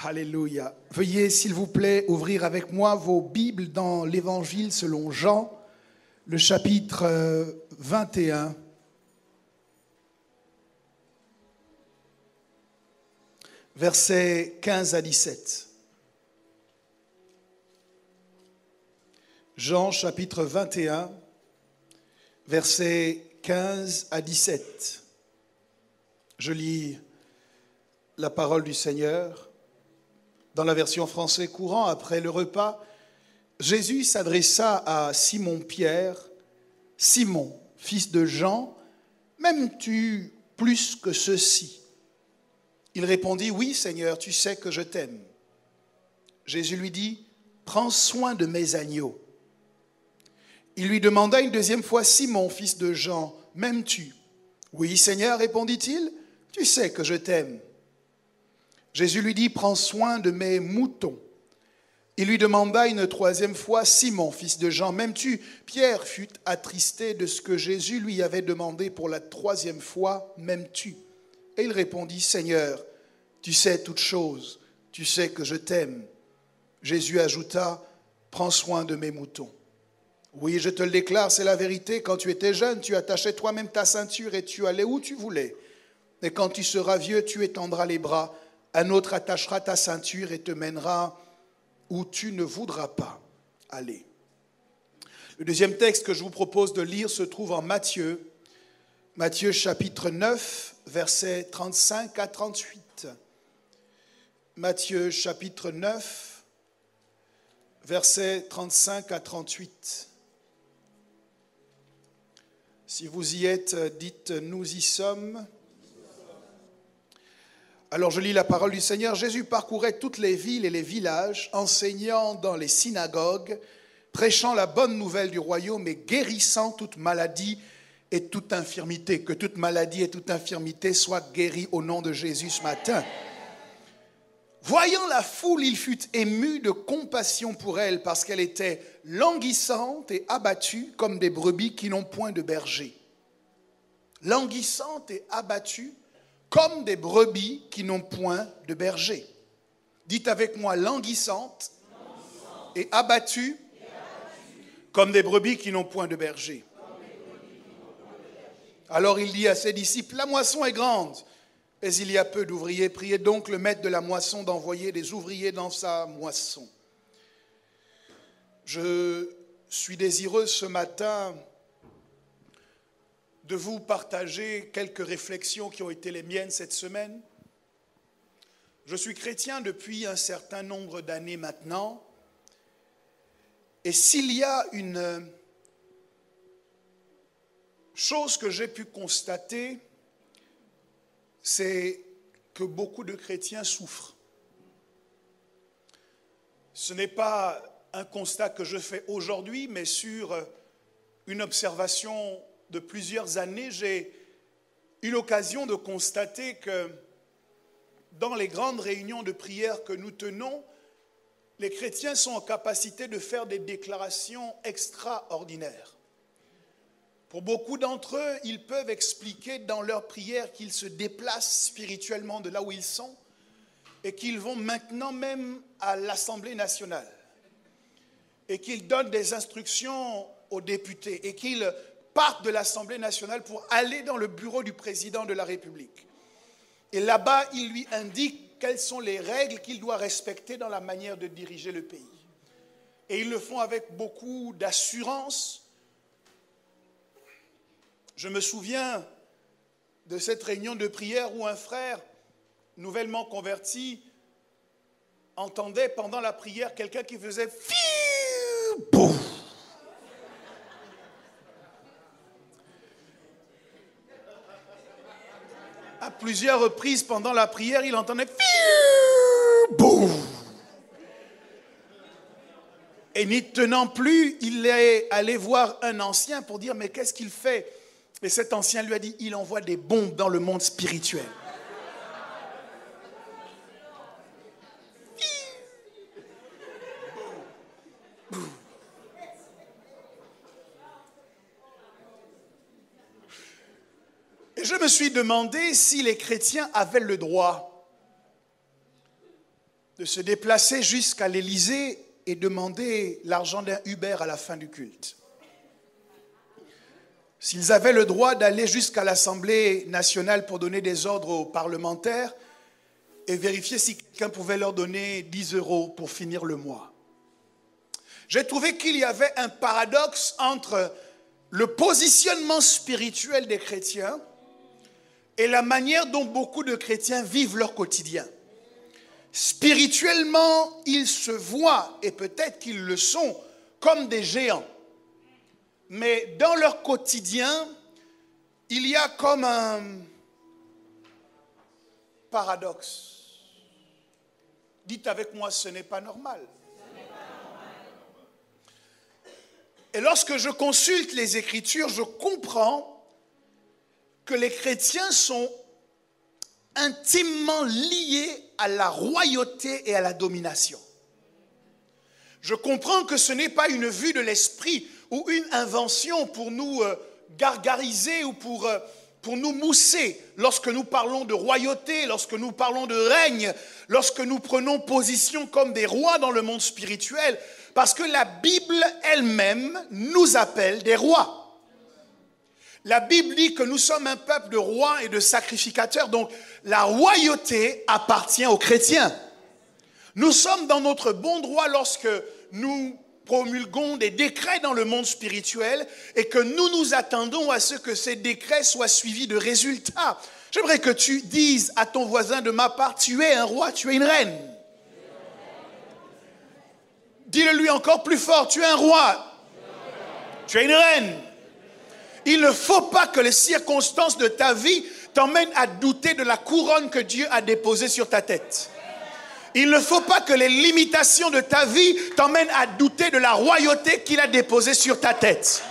Alléluia. Veuillez, s'il vous plaît, ouvrir avec moi vos Bibles dans l'Évangile selon Jean, le chapitre 21. Versets 15 à 17. Jean, chapitre 21, versets 15 à 17. Je lis la parole du Seigneur. Dans la version français courant, après le repas, Jésus s'adressa à Simon-Pierre. « Simon, fils de Jean, m'aimes-tu plus que ceux-ci » Il répondit, « Oui, Seigneur, tu sais que je t'aime. » Jésus lui dit, « Prends soin de mes agneaux. » Il lui demanda une deuxième fois, « Simon, fils de Jean, m'aimes-tu » ? « Oui, Seigneur, répondit-il, « tu sais que je t'aime. » Jésus lui dit, « Prends soin de mes moutons. » Il lui demanda une troisième fois, « Simon, fils de Jean, m'aimes-tu » Pierre fut attristé de ce que Jésus lui avait demandé pour la troisième fois, « M'aimes-tu » Et il répondit, « Seigneur, tu sais toutes choses, tu sais que je t'aime. » Jésus ajouta, « Prends soin de mes moutons. » Oui, je te le déclare, c'est la vérité. Quand tu étais jeune, tu attachais toi-même ta ceinture et tu allais où tu voulais. Et quand tu seras vieux, tu étendras les bras. Un autre attachera ta ceinture et te mènera où tu ne voudras pas aller. Le deuxième texte que je vous propose de lire se trouve en Matthieu. Matthieu chapitre 9, versets 35 à 38. Matthieu chapitre 9, versets 35 à 38. Si vous y êtes, dites « Nous y sommes ». Alors je lis la parole du Seigneur. Jésus parcourait toutes les villes et les villages, enseignant dans les synagogues, prêchant la bonne nouvelle du royaume et guérissant toute maladie et toute infirmité. Que toute maladie et toute infirmité soient guéries au nom de Jésus ce matin. Voyant la foule, il fut ému de compassion pour elle parce qu'elle était languissante et abattue comme des brebis qui n'ont point de berger. Languissante et abattue comme des brebis qui n'ont point de berger. Dites avec moi, languissante et abattue comme des brebis qui n'ont point de berger. Alors il dit à ses disciples, la moisson est grande, mais il y a peu d'ouvriers. Priez donc le maître de la moisson d'envoyer des ouvriers dans sa moisson. Je suis désireux ce matin de vous partager quelques réflexions qui ont été les miennes cette semaine. Je suis chrétien depuis un certain nombre d'années maintenant. Et s'il y a une chose que j'ai pu constater, c'est que beaucoup de chrétiens souffrent. Ce n'est pas un constat que je fais aujourd'hui, mais sur une observation de plusieurs années, j'ai eu l'occasion de constater que dans les grandes réunions de prière que nous tenons, les chrétiens sont en capacité de faire des déclarations extraordinaires. Pour beaucoup d'entre eux, ils peuvent expliquer dans leur prière qu'ils se déplacent spirituellement de là où ils sont et qu'ils vont maintenant même à l'Assemblée nationale et qu'ils donnent des instructions aux députés et qu'ils partent de l'Assemblée nationale pour aller dans le bureau du président de la République. Et là-bas, il lui indique quelles sont les règles qu'il doit respecter dans la manière de diriger le pays. Et ils le font avec beaucoup d'assurance. Je me souviens de cette réunion de prière où un frère nouvellement converti entendait pendant la prière quelqu'un qui faisait « fiu, boum ». À plusieurs reprises pendant la prière, il entendait « fiu, boum ». Et n'y tenant plus, il est allé voir un ancien pour dire « mais qu'est-ce qu'il fait ?» Et cet ancien lui a dit, il envoie des bombes dans le monde spirituel. Et je me suis demandé si les chrétiens avaient le droit de se déplacer jusqu'à l'Élysée et demander l'argent d'un Uber à la fin du culte. S'ils avaient le droit d'aller jusqu'à l'Assemblée nationale pour donner des ordres aux parlementaires et vérifier si quelqu'un pouvait leur donner 10 € pour finir le mois. J'ai trouvé qu'il y avait un paradoxe entre le positionnement spirituel des chrétiens et la manière dont beaucoup de chrétiens vivent leur quotidien. Spirituellement, ils se voient, et peut-être qu'ils le sont, comme des géants. Mais dans leur quotidien, il y a comme un paradoxe. Dites avec moi, ce n'est pas normal. Et lorsque je consulte les Écritures, je comprends que les chrétiens sont intimement liés à la royauté et à la domination. Je comprends que ce n'est pas une vue de l'esprit ou une invention pour nous gargariser ou pour nous mousser lorsque nous parlons de royauté, lorsque nous parlons de règne, lorsque nous prenons position comme des rois dans le monde spirituel, parce que la Bible elle-même nous appelle des rois. La Bible dit que nous sommes un peuple de rois et de sacrificateurs, donc la royauté appartient aux chrétiens. Nous sommes dans notre bon droit lorsque nous promulguons des décrets dans le monde spirituel et que nous nous attendons à ce que ces décrets soient suivis de résultats. J'aimerais que tu dises à ton voisin de ma part, tu es un roi, tu es une reine. Dis-le lui encore plus fort, tu es un roi, tu es une reine. Il ne faut pas que les circonstances de ta vie t'emmènent à douter de la couronne que Dieu a déposée sur ta tête. Il ne faut pas que les limitations de ta vie t'emmènent à douter de la royauté qu'il a déposée sur ta tête.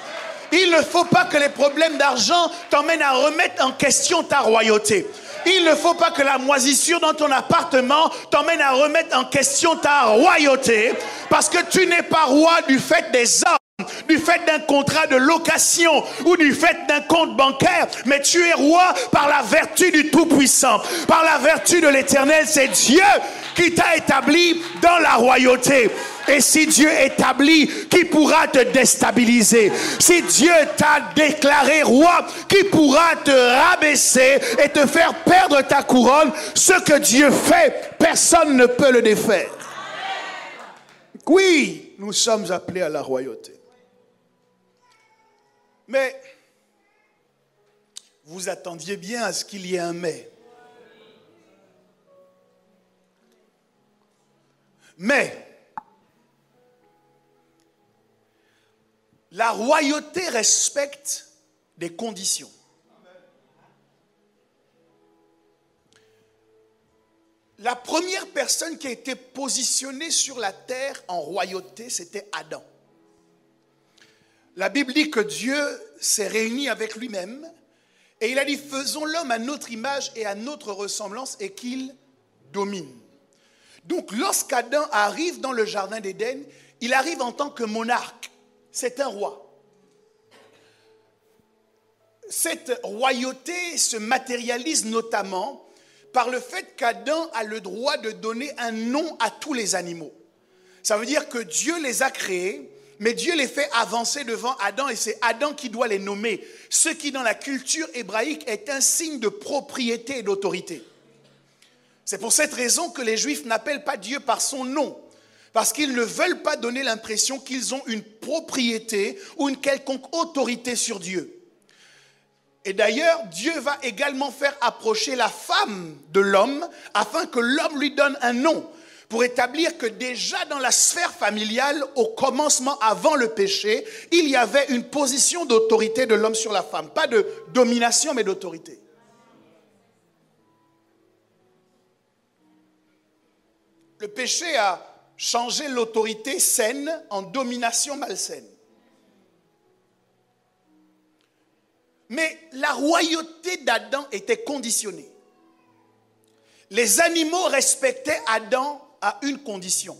Il ne faut pas que les problèmes d'argent t'emmènent à remettre en question ta royauté. Il ne faut pas que la moisissure dans ton appartement t'emmène à remettre en question ta royauté, parce que tu n'es pas roi du fait des hommes, du fait d'un contrat de location ou du fait d'un compte bancaire, mais tu es roi par la vertu du Tout-Puissant, par la vertu de l'Éternel. C'est Dieu qui t'a établi dans la royauté. Et si Dieu établit, qui pourra te déstabiliser? Si Dieu t'a déclaré roi, qui pourra te rabaisser et te faire perdre ta couronne? Ce que Dieu fait, personne ne peut le défaire. Oui, nous sommes appelés à la royauté. Mais vous attendiez bien à ce qu'il y ait un mais. Mais la royauté respecte des conditions. La première personne qui a été positionnée sur la terre en royauté, c'était Adam. La Bible dit que Dieu s'est réuni avec lui-même et il a dit, faisons l'homme à notre image et à notre ressemblance et qu'il domine. Donc lorsqu'Adam arrive dans le jardin d'Éden, il arrive en tant que monarque. C'est un roi. Cette royauté se matérialise notamment par le fait qu'Adam a le droit de donner un nom à tous les animaux. Ça veut dire que Dieu les a créés, mais Dieu les fait avancer devant Adam et c'est Adam qui doit les nommer. Ce qui dans la culture hébraïque est un signe de propriété et d'autorité. C'est pour cette raison que les Juifs n'appellent pas Dieu par son nom. Parce qu'ils ne veulent pas donner l'impression qu'ils ont une propriété ou une quelconque autorité sur Dieu. Et d'ailleurs, Dieu va également faire approcher la femme de l'homme afin que l'homme lui donne un nom. Pour établir que déjà dans la sphère familiale, au commencement, avant le péché, il y avait une position d'autorité de l'homme sur la femme. Pas de domination, mais d'autorité. Le péché a changé l'autorité saine en domination malsaine. Mais la royauté d'Adam était conditionnée. Les animaux respectaient Adam à une condition.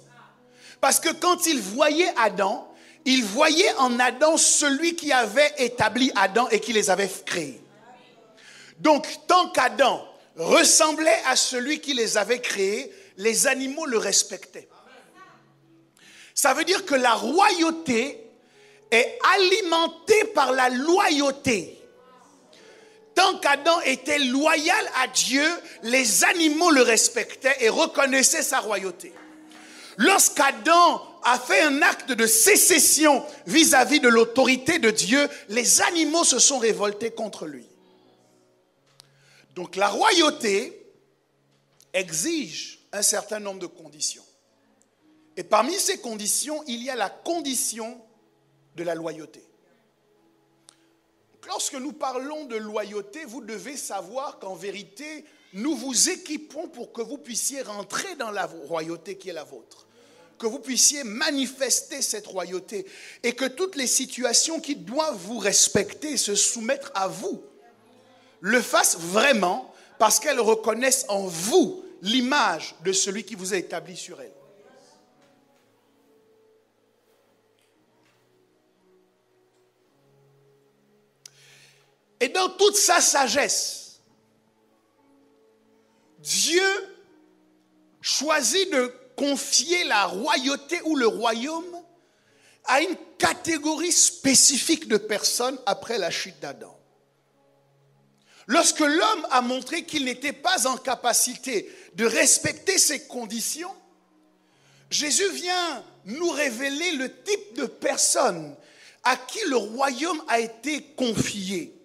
Parce que quand ils voyaient Adam, ils voyaient en Adam celui qui avait établi Adam et qui les avait créés. Donc, tant qu'Adam ressemblait à celui qui les avait créés, les animaux le respectaient. Ça veut dire que la royauté est alimentée par la loyauté. Tant qu'Adam était loyal à Dieu, les animaux le respectaient et reconnaissaient sa royauté. Lorsqu'Adam a fait un acte de sécession vis-à-vis de l'autorité de Dieu, les animaux se sont révoltés contre lui. Donc la royauté exige un certain nombre de conditions. Et parmi ces conditions, il y a la condition de la loyauté. Lorsque nous parlons de loyauté, vous devez savoir qu'en vérité, nous vous équipons pour que vous puissiez rentrer dans la royauté qui est la vôtre. Que vous puissiez manifester cette royauté et que toutes les situations qui doivent vous respecter, se soumettre à vous, le fassent vraiment parce qu'elles reconnaissent en vous l'image de celui qui vous a établi sur elles. Et dans toute sa sagesse, Dieu choisit de confier la royauté ou le royaume à une catégorie spécifique de personnes après la chute d'Adam. Lorsque l'homme a montré qu'il n'était pas en capacité de respecter ces conditions, Jésus vient nous révéler le type de personne à qui le royaume a été confié.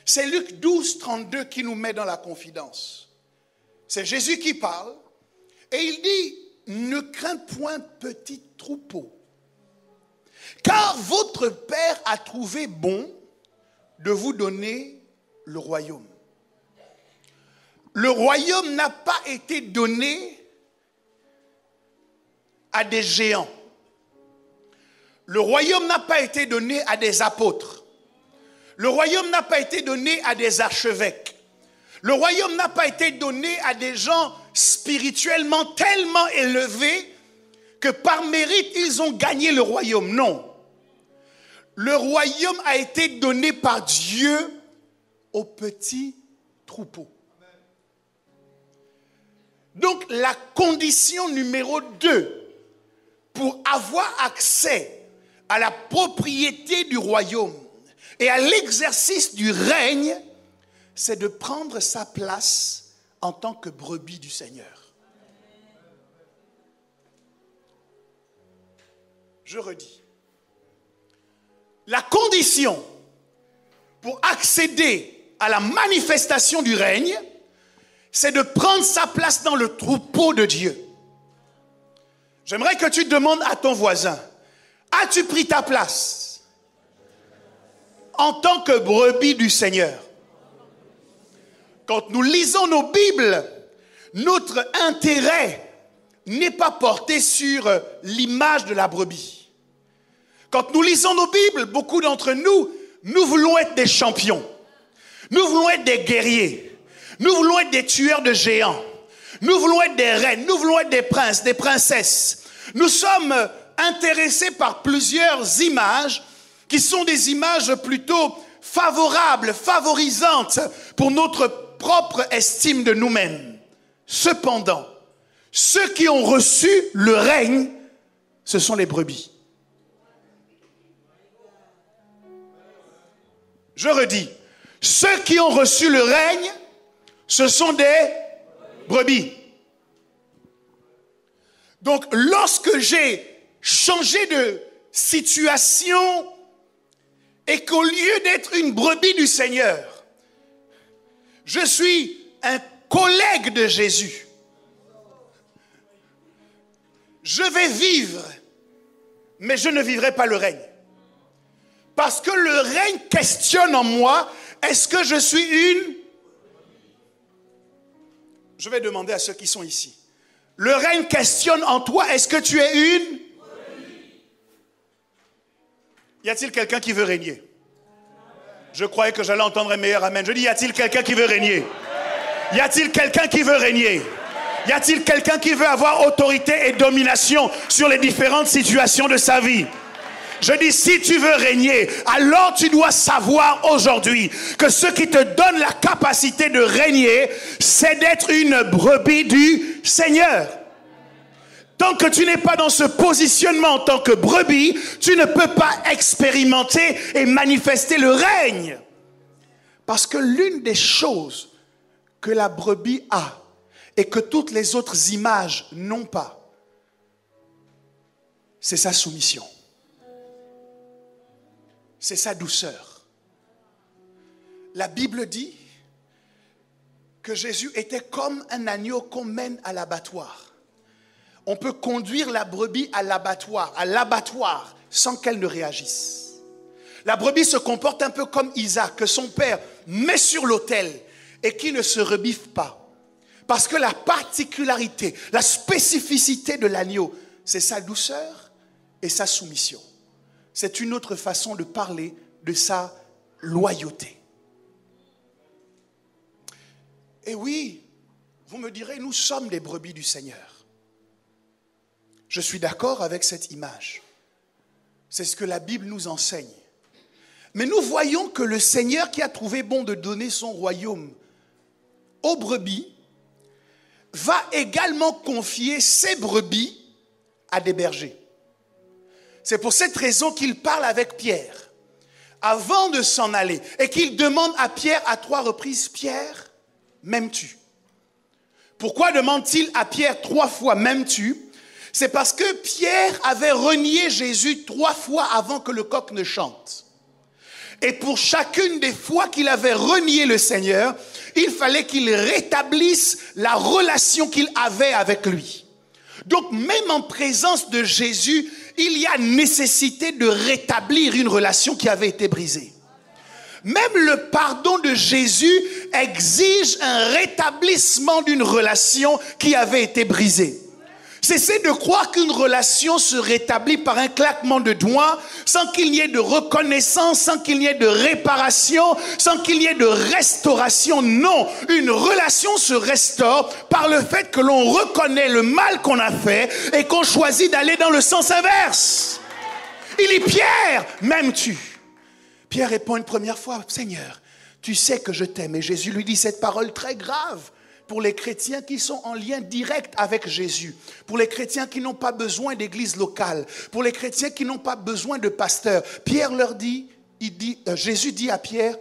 C'est Luc 12, 32 qui nous met dans la confidence. C'est Jésus qui parle et il dit « Ne crains point petit troupeau, car votre Père a trouvé bon de vous donner le royaume. » Le royaume n'a pas été donné à des géants. Le royaume n'a pas été donné à des apôtres. Le royaume n'a pas été donné à des archevêques. Le royaume n'a pas été donné à des gens spirituellement tellement élevés que par mérite, ils ont gagné le royaume. Non. Le royaume a été donné par Dieu aux petits troupeaux. Donc, la condition numéro 2 pour avoir accès à la propriété du royaume et à l'exercice du règne, c'est de prendre sa place en tant que brebis du Seigneur. Je redis. La condition pour accéder à la manifestation du règne, c'est de prendre sa place dans le troupeau de Dieu. J'aimerais que tu demandes à ton voisin, as-tu pris ta place en tant que brebis du Seigneur? Quand nous lisons nos Bibles, notre intérêt n'est pas porté sur l'image de la brebis. Quand nous lisons nos Bibles, beaucoup d'entre nous, nous voulons être des champions. Nous voulons être des guerriers. Nous voulons être des tueurs de géants. Nous voulons être des reines. Nous voulons être des princes, des princesses. Nous sommes intéressés par plusieurs images qui sont des images plutôt favorables, favorisantes pour notre propre estime de nous-mêmes. Cependant, ceux qui ont reçu le règne, ce sont les brebis. Je redis, ceux qui ont reçu le règne, ce sont des brebis. Donc, lorsque j'ai changé de situation et qu'au lieu d'être une brebis du Seigneur, je suis un collègue de Jésus, je vais vivre, mais je ne vivrai pas le règne. Parce que le règne questionne en moi, est-ce que je suis une... Je vais demander à ceux qui sont ici. Le règne questionne en toi, est-ce que tu es une... Y a-t-il quelqu'un qui veut régner? Je croyais que j'allais entendre un meilleur amen. Je dis, y a-t-il quelqu'un qui veut régner? Y a-t-il quelqu'un qui veut régner? Y a-t-il quelqu'un qui veut avoir autorité et domination sur les différentes situations de sa vie? Je dis, si tu veux régner, alors tu dois savoir aujourd'hui que ce qui te donne la capacité de régner, c'est d'être une brebis du Seigneur. Tant que tu n'es pas dans ce positionnement en tant que brebis, tu ne peux pas expérimenter et manifester le règne. Parce que l'une des choses que la brebis a et que toutes les autres images n'ont pas, c'est sa soumission. C'est sa douceur. La Bible dit que Jésus était comme un agneau qu'on mène à l'abattoir. On peut conduire la brebis à l'abattoir sans qu'elle ne réagisse. La brebis se comporte un peu comme Isaac, que son père met sur l'autel et qui ne se rebiffe pas. Parce que la particularité, la spécificité de l'agneau, c'est sa douceur et sa soumission. C'est une autre façon de parler de sa loyauté. Et oui, vous me direz, nous sommes des brebis du Seigneur. Je suis d'accord avec cette image. C'est ce que la Bible nous enseigne. Mais nous voyons que le Seigneur qui a trouvé bon de donner son royaume aux brebis, va également confier ses brebis à des bergers. C'est pour cette raison qu'il parle avec Pierre avant de s'en aller et qu'il demande à Pierre à 3 reprises, Pierre, m'aimes-tu? Pourquoi demande-t-il à Pierre 3 fois m'aimes-tu? C'est parce que Pierre avait renié Jésus 3 fois avant que le coq ne chante. Et pour chacune des fois qu'il avait renié le Seigneur, il fallait qu'il rétablisse la relation qu'il avait avec lui. Donc même en présence de Jésus, il y a nécessité de rétablir une relation qui avait été brisée. Même le pardon de Jésus exige un rétablissement d'une relation qui avait été brisée. Cessez de croire qu'une relation se rétablit par un claquement de doigts, sans qu'il n'y ait de reconnaissance, sans qu'il n'y ait de réparation, sans qu'il y ait de restauration. Non, une relation se restaure par le fait que l'on reconnaît le mal qu'on a fait et qu'on choisit d'aller dans le sens inverse. Il dit, Pierre, m'aimes-tu? Pierre répond une première fois, Seigneur, tu sais que je t'aime. Et Jésus lui dit cette parole très grave pour les chrétiens qui sont en lien direct avec Jésus, pour les chrétiens qui n'ont pas besoin d'église locale, pour les chrétiens qui n'ont pas besoin de pasteur. Pierre leur dit, Jésus dit à Pierre,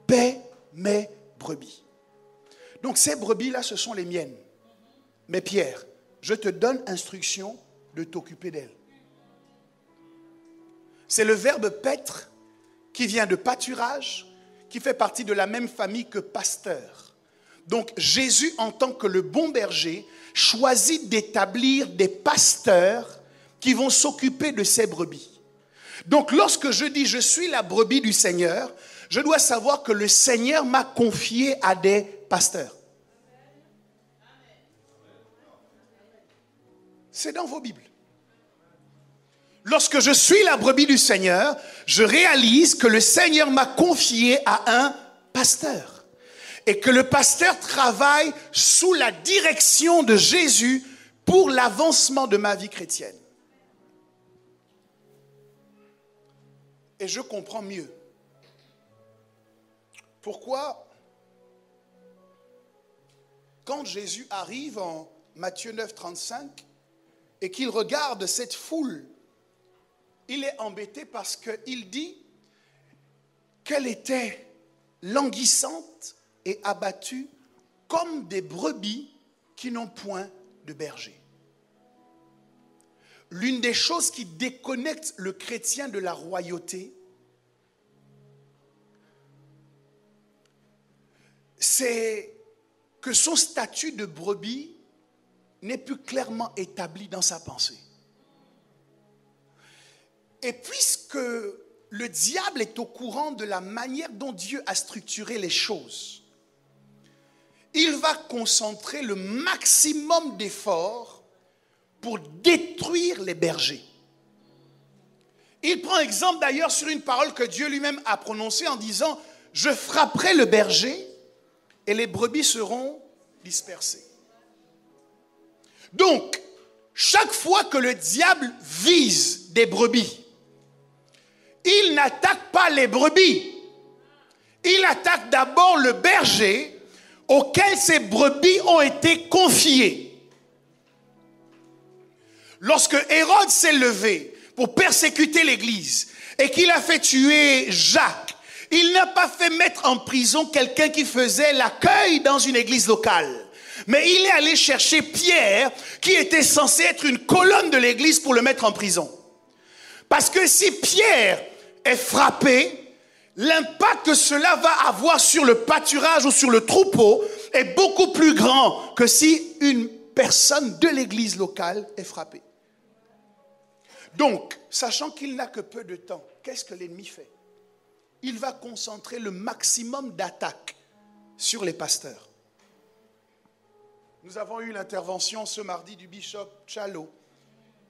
paie mes brebis. Donc ces brebis-là, ce sont les miennes. Mais Pierre, je te donne instruction de t'occuper d'elles. C'est le verbe paître qui vient de pâturage, qui fait partie de la même famille que pasteur. Donc Jésus, en tant que le bon berger, choisit d'établir des pasteurs qui vont s'occuper de ses brebis. Donc lorsque je dis je suis la brebis du Seigneur, je dois savoir que le Seigneur m'a confié à des pasteurs. C'est dans vos Bibles. Lorsque je suis la brebis du Seigneur, je réalise que le Seigneur m'a confié à un pasteur. Et que le pasteur travaille sous la direction de Jésus pour l'avancement de ma vie chrétienne. Et je comprends mieux. Pourquoi, quand Jésus arrive en Matthieu 9, 35, et qu'il regarde cette foule, il est embêté parce qu'il dit qu'elle était languissante et abattus comme des brebis qui n'ont point de berger. L'une des choses qui déconnecte le chrétien de la royauté, c'est que son statut de brebis n'est plus clairement établi dans sa pensée. Et puisque le diable est au courant de la manière dont Dieu a structuré les choses, il va concentrer le maximum d'efforts pour détruire les bergers. Il prend exemple d'ailleurs sur une parole que Dieu lui-même a prononcée en disant « Je frapperai le berger et les brebis seront dispersées. » Donc, chaque fois que le diable vise des brebis, il n'attaque pas les brebis. Il attaque d'abord le berger auquel ces brebis ont été confiées. Lorsque Hérode s'est levé pour persécuter l'Église et qu'il a fait tuer Jacques, il n'a pas fait mettre en prison quelqu'un qui faisait l'accueil dans une église locale. Mais il est allé chercher Pierre, qui était censé être une colonne de l'église, pour le mettre en prison. Parce que si Pierre est frappé, l'impact que cela va avoir sur le pâturage ou sur le troupeau est beaucoup plus grand que si une personne de l'église locale est frappée. Donc, sachant qu'il n'a que peu de temps, qu'est-ce que l'ennemi fait? Il va concentrer le maximum d'attaques sur les pasteurs. Nous avons eu l'intervention ce mardi du bishop Chalo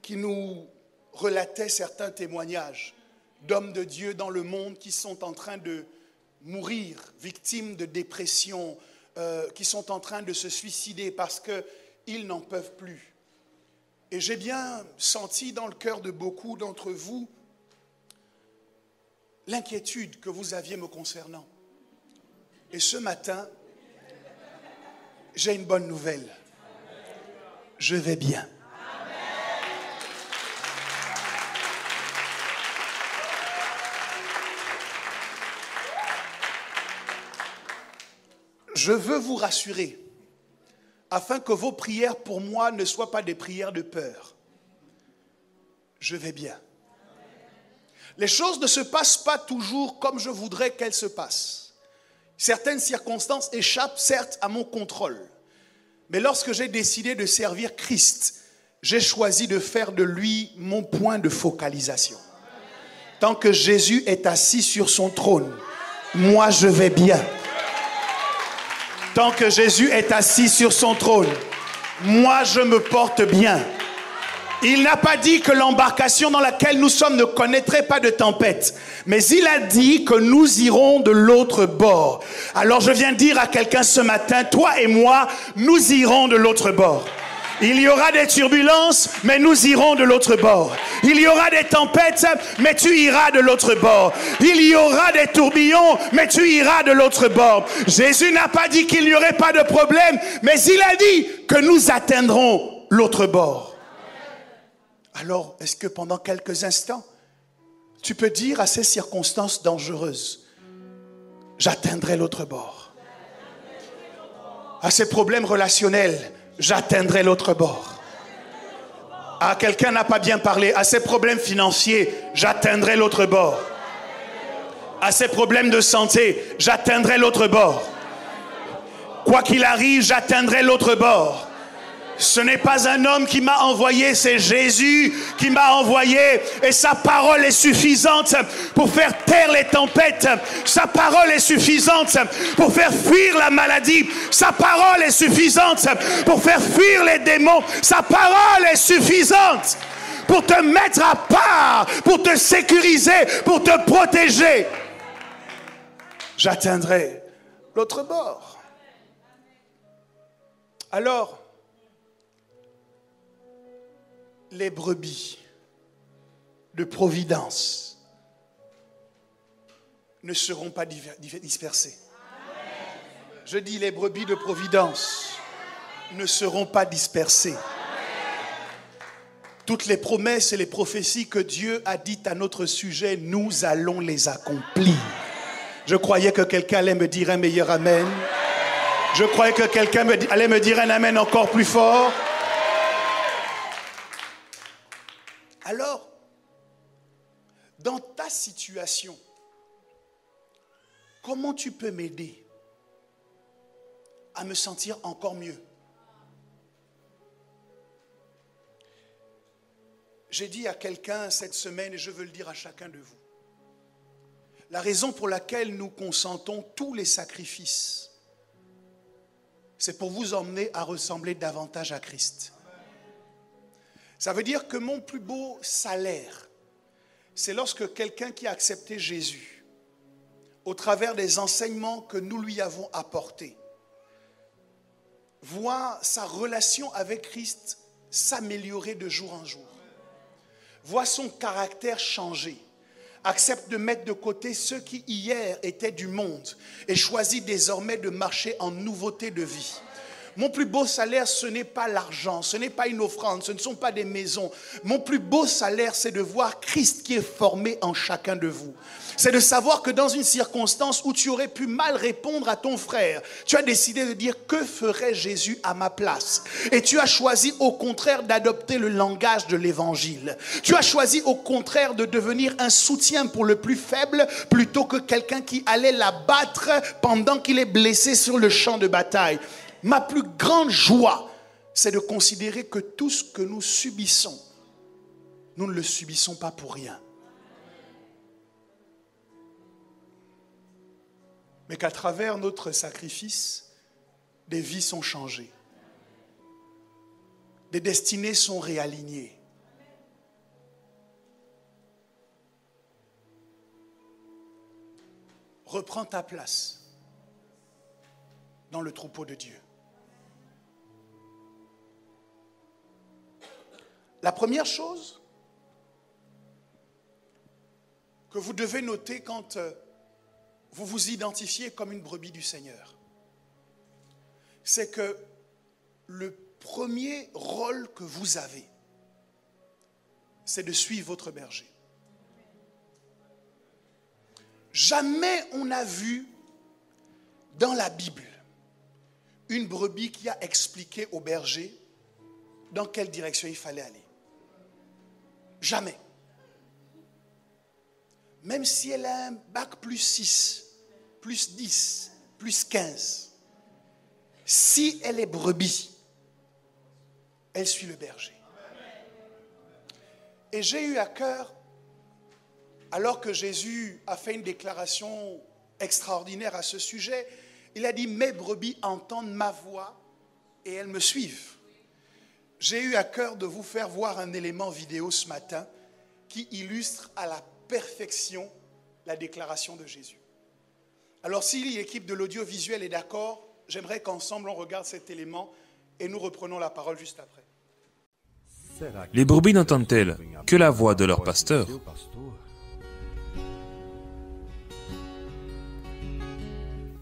qui nous relatait certains témoignages d'hommes de Dieu dans le monde qui sont en train de mourir, victimes de dépression, qui sont en train de se suicider parce qu'ils n'en peuvent plus. Et j'ai bien senti dans le cœur de beaucoup d'entre vous l'inquiétude que vous aviez me concernant. Et ce matin, j'ai une bonne nouvelle. Je vais bien. Je veux vous rassurer, afin que vos prières pour moi ne soient pas des prières de peur. Je vais bien. Les choses ne se passent pas toujours comme je voudrais qu'elles se passent. Certaines circonstances échappent certes à mon contrôle. Mais lorsque j'ai décidé de servir Christ, j'ai choisi de faire de lui mon point de focalisation. Tant que Jésus est assis sur son trône, moi je vais bien. Tant que Jésus est assis sur son trône, moi je me porte bien. Il n'a pas dit que l'embarcation dans laquelle nous sommes ne connaîtrait pas de tempête. Mais il a dit que nous irons de l'autre bord. Alors je viens dire à quelqu'un ce matin, toi et moi, nous irons de l'autre bord. Il y aura des turbulences, mais nous irons de l'autre bord. Il y aura des tempêtes, mais tu iras de l'autre bord. Il y aura des tourbillons, mais tu iras de l'autre bord. Jésus n'a pas dit qu'il n'y aurait pas de problème, mais il a dit que nous atteindrons l'autre bord. Alors, est-ce que pendant quelques instants, tu peux dire à ces circonstances dangereuses, j'atteindrai l'autre bord. À ces problèmes relationnels, j'atteindrai l'autre bord. À quelqu'un n'a pas bien parlé, à ces problèmes financiers, j'atteindrai l'autre bord. À ces problèmes de santé, j'atteindrai l'autre bord. Quoi qu'il arrive, j'atteindrai l'autre bord. Ce n'est pas un homme qui m'a envoyé, c'est Jésus qui m'a envoyé. Et sa parole est suffisante pour faire taire les tempêtes. Sa parole est suffisante pour faire fuir la maladie. Sa parole est suffisante pour faire fuir les démons. Sa parole est suffisante pour te mettre à part, pour te sécuriser, pour te protéger. J'atteindrai l'autre bord. Alors, les brebis de providence ne seront pas dispersées. Je dis les brebis de providence ne seront pas dispersées. Toutes les promesses et les prophéties que Dieu a dites à notre sujet, nous allons les accomplir. Je croyais que quelqu'un allait me dire un meilleur amen. Je croyais que quelqu'un allait me dire un amen encore plus fort. Alors, dans ta situation, comment tu peux m'aider à me sentir encore mieux? J'ai dit à quelqu'un cette semaine, et je veux le dire à chacun de vous, la raison pour laquelle nous consentons tous les sacrifices, c'est pour vous emmener à ressembler davantage à Christ. Ça veut dire que mon plus beau salaire, c'est lorsque quelqu'un qui a accepté Jésus, au travers des enseignements que nous lui avons apportés, voit sa relation avec Christ s'améliorer de jour en jour, voit son caractère changer, Accepte de mettre de côté ceux qui hier étaient du monde et choisis désormais de marcher en nouveauté de vie. Mon plus beau salaire, ce n'est pas l'argent, ce n'est pas une offrande, ce ne sont pas des maisons. Mon plus beau salaire, c'est de voir Christ qui est formé en chacun de vous. C'est de savoir que dans une circonstance où tu aurais pu mal répondre à ton frère, tu as décidé de dire: que ferait Jésus à ma place? Et tu as choisi au contraire d'adopter le langage de l'évangile. Tu as choisi au contraire de devenir un soutien pour le plus faible plutôt que quelqu'un qui allait l'abattre pendant qu'il est blessé sur le champ de bataille. Ma plus grande joie, c'est de considérer que tout ce que nous subissons, nous ne le subissons pas pour rien. Mais qu'à travers notre sacrifice, des vies sont changées. Des destinées sont réalignées. Reprends ta place dans le troupeau de Dieu. La première chose que vous devez noter quand vous vous identifiez comme une brebis du Seigneur, c'est que le premier rôle que vous avez, c'est de suivre votre berger. Jamais on n'a vu dans la Bible une brebis qui a expliqué au berger dans quelle direction il fallait aller. Jamais. Même si elle a un bac plus 6, plus 10, plus 15, si elle est brebis, elle suit le berger. Et j'ai eu à cœur, alors que Jésus a fait une déclaration extraordinaire à ce sujet, il a dit: mes brebis entendent ma voix et elles me suivent. J'ai eu à cœur de vous faire voir un élément vidéo ce matin qui illustre à la perfection la déclaration de Jésus. Alors si l'équipe de l'audiovisuel est d'accord, j'aimerais qu'ensemble on regarde cet élément et nous reprenons la parole juste après. Les brebis n'entendent-elles que la voix de leur pasteur?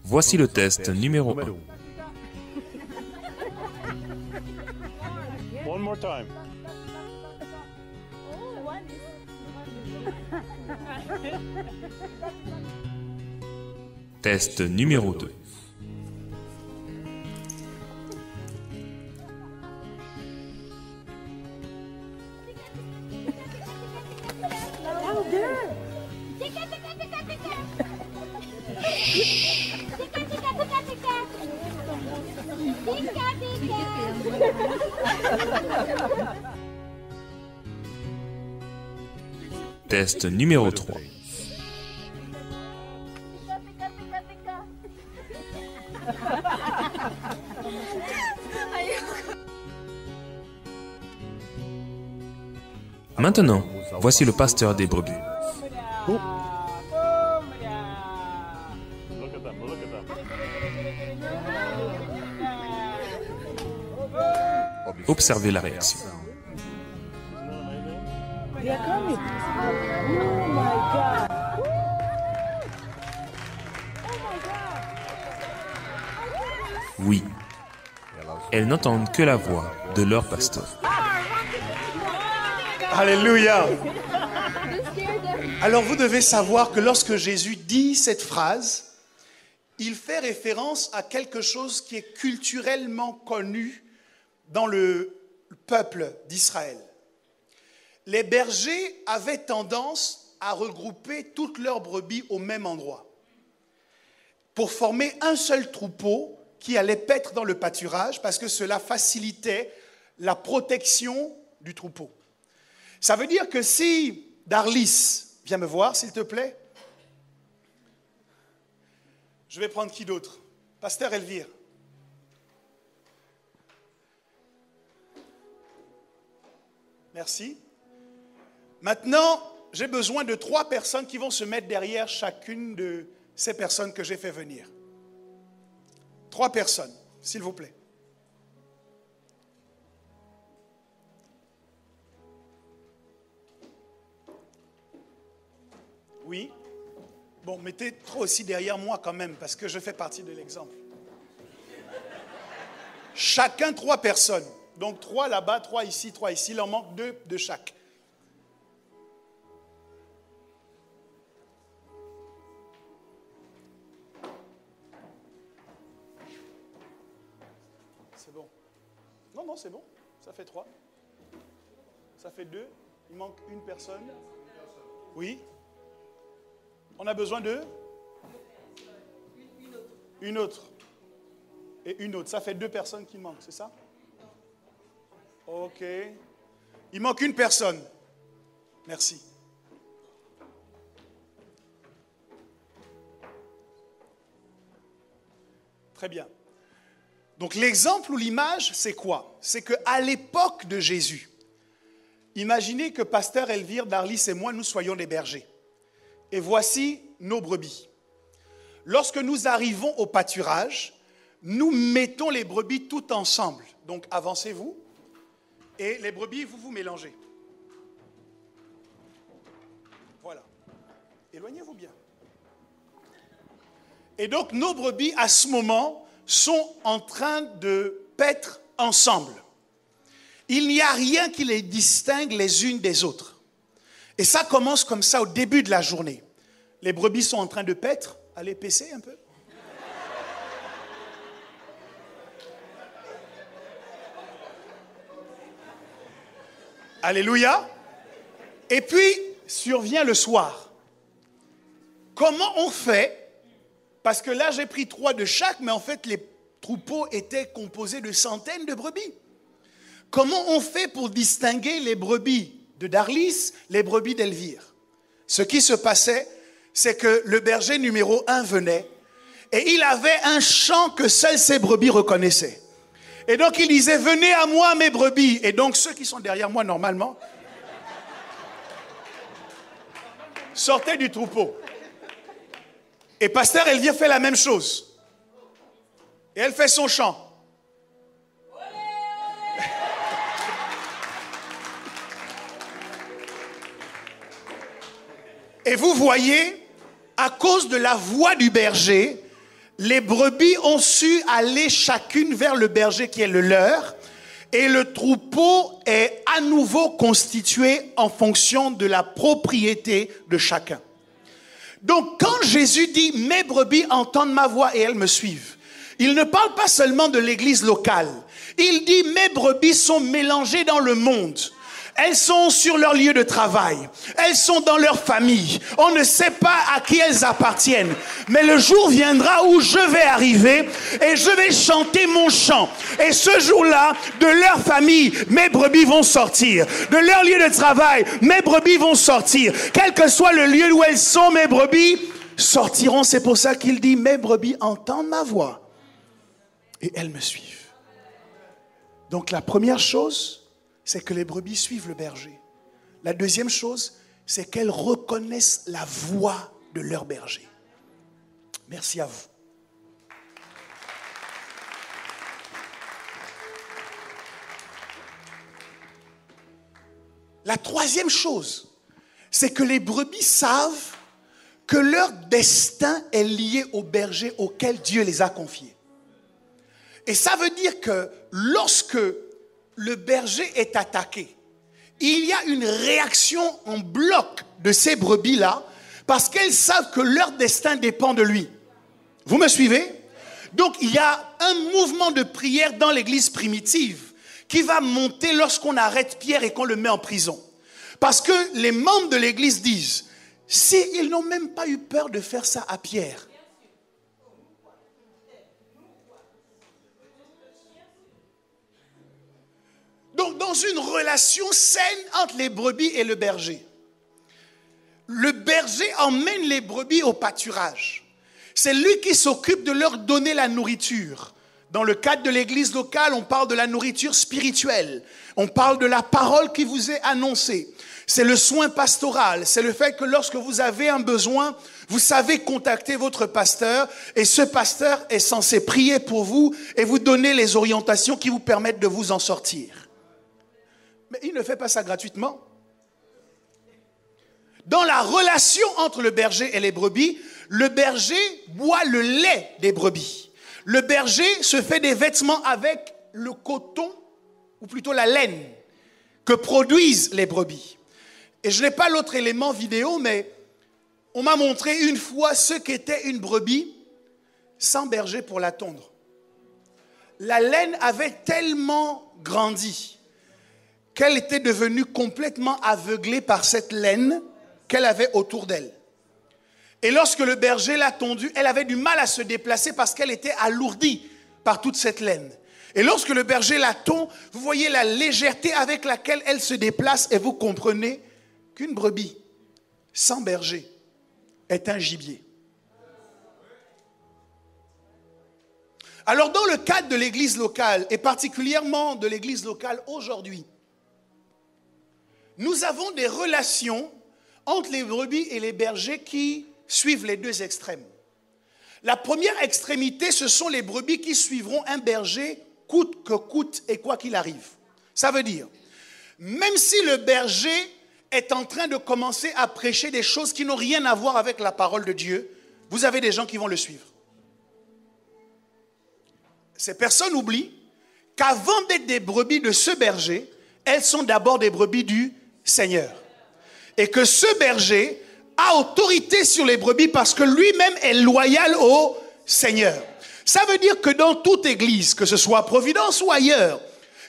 Voici le test numéro 1. One more time. Test numéro 2. Test numéro 3. Maintenant, voici le pasteur des brebis. Look at them, look at them. Observez la réaction. They are coming. Oh my God. Oui, elles n'entendent que la voix de leur pasteur. Alléluia. Alors vous devez savoir que lorsque Jésus dit cette phrase, il fait référence à quelque chose qui est culturellement connu dans le peuple d'Israël. Les bergers avaient tendance à regrouper toutes leurs brebis au même endroit pour former un seul troupeau qui allait paître dans le pâturage parce que cela facilitait la protection du troupeau. Ça veut dire que si Darlis, viens me voir s'il te plaît. Je vais prendre qui d'autre? Pasteur Elvire. Merci. Maintenant, j'ai besoin de 3 personnes qui vont se mettre derrière chacune de ces personnes que j'ai fait venir. 3 personnes, s'il vous plaît. Oui. Bon, mettez trop aussi derrière moi quand même, parce que je fais partie de l'exemple. Chacun 3 personnes. Donc 3 là-bas, 3 ici, 3 ici. Il en manque 2 de chaque. C'est bon. Non, c'est bon. Ça fait 3. Ça fait 2. Il manque une personne. Oui. On a besoin de une autre. Et une autre. Ça fait 2 personnes qui manquent, c'est ça? Ok. Il manque une personne. Merci. Très bien. Donc l'exemple ou l'image, c'est quoi? C'est qu'à l'époque de Jésus, imaginez que Pasteur Elvire, Darlis et moi, nous soyons des bergers. Et voici nos brebis. Lorsque nous arrivons au pâturage, nous mettons les brebis toutes ensemble. Donc avancez-vous et les brebis, vous mélangez. Voilà. Éloignez-vous bien. Et donc nos brebis, à ce moment, sont en train de paître ensemble. Il n'y a rien qui les distingue les unes des autres. Et ça commence comme ça au début de la journée. Les brebis sont en train de paître. Allez, paissez un peu. Alléluia. Et puis, survient le soir. Comment on fait? Parce que là, j'ai pris 3 de chaque, mais en fait, les troupeaux étaient composés de centaines de brebis. Comment on fait pour distinguer les brebis de Darlis, les brebis d'Elvire? Ce qui se passait, c'est que le berger numéro 1 venait et il avait un chant que seuls ses brebis reconnaissaient. Et donc il disait, venez à moi mes brebis. Et donc ceux qui sont derrière moi normalement sortaient du troupeau. Et Pasteur Elvire fait la même chose. Et elle fait son chant. Et vous voyez, à cause de la voix du berger, les brebis ont su aller chacune vers le berger qui est le leur, et le troupeau est à nouveau constitué en fonction de la propriété de chacun. Donc quand Jésus dit « Mes brebis entendent ma voix et elles me suivent », il ne parle pas seulement de l'église locale. Il dit « Mes brebis sont mélangées dans le monde ». Elles sont sur leur lieu de travail. Elles sont dans leur famille. On ne sait pas à qui elles appartiennent. Mais le jour viendra où je vais arriver et je vais chanter mon chant. Et ce jour-là, de leur famille, mes brebis vont sortir. De leur lieu de travail, mes brebis vont sortir. Quel que soit le lieu où elles sont, mes brebis sortiront. C'est pour ça qu'il dit, mes brebis entendent ma voix. Et elles me suivent. Donc la première chose, c'est que les brebis suivent le berger. La deuxième chose, c'est qu'elles reconnaissent la voix de leur berger. Merci à vous. La troisième chose, c'est que les brebis savent que leur destin est lié au berger auquel Dieu les a confiés. Et ça veut dire que lorsque le berger est attaqué, il y a une réaction en bloc de ces brebis-là parce qu'elles savent que leur destin dépend de lui. Vous me suivez? Donc il y a un mouvement de prière dans l'église primitive qui va monter lorsqu'on arrête Pierre et qu'on le met en prison. Parce que les membres de l'église disent, s'ils n'ont même pas eu peur de faire ça à Pierre, donc, dans une relation saine entre les brebis et le berger emmène les brebis au pâturage. C'est lui qui s'occupe de leur donner la nourriture. Dans le cadre de l'église locale, on parle de la nourriture spirituelle. On parle de la parole qui vous est annoncée. C'est le soin pastoral. C'est le fait que lorsque vous avez un besoin, vous savez contacter votre pasteur et ce pasteur est censé prier pour vous et vous donner les orientations qui vous permettent de vous en sortir. Mais il ne fait pas ça gratuitement. Dans la relation entre le berger et les brebis, le berger boit le lait des brebis. Le berger se fait des vêtements avec le coton, ou plutôt la laine, que produisent les brebis. Et je n'ai pas l'autre élément vidéo, mais on m'a montré une fois ce qu'était une brebis sans berger pour la tondre. La laine avait tellement grandi qu'elle était devenue complètement aveuglée par cette laine qu'elle avait autour d'elle. Et lorsque le berger l'a tondue, elle avait du mal à se déplacer parce qu'elle était alourdie par toute cette laine. Et lorsque le berger la tond, vous voyez la légèreté avec laquelle elle se déplace et vous comprenez qu'une brebis sans berger est un gibier. Alors dans le cadre de l'église locale, et particulièrement de l'église locale aujourd'hui, nous avons des relations entre les brebis et les bergers qui suivent les deux extrêmes. La première extrémité, ce sont les brebis qui suivront un berger coûte que coûte et quoi qu'il arrive. Ça veut dire, même si le berger est en train de commencer à prêcher des choses qui n'ont rien à voir avec la parole de Dieu, vous avez des gens qui vont le suivre. Ces personnes oublient qu'avant d'être des brebis de ce berger, elles sont d'abord des brebis du Seigneur. Et que ce berger a autorité sur les brebis parce que lui-même est loyal au Seigneur. Ça veut dire que dans toute église, que ce soit à Providence ou ailleurs,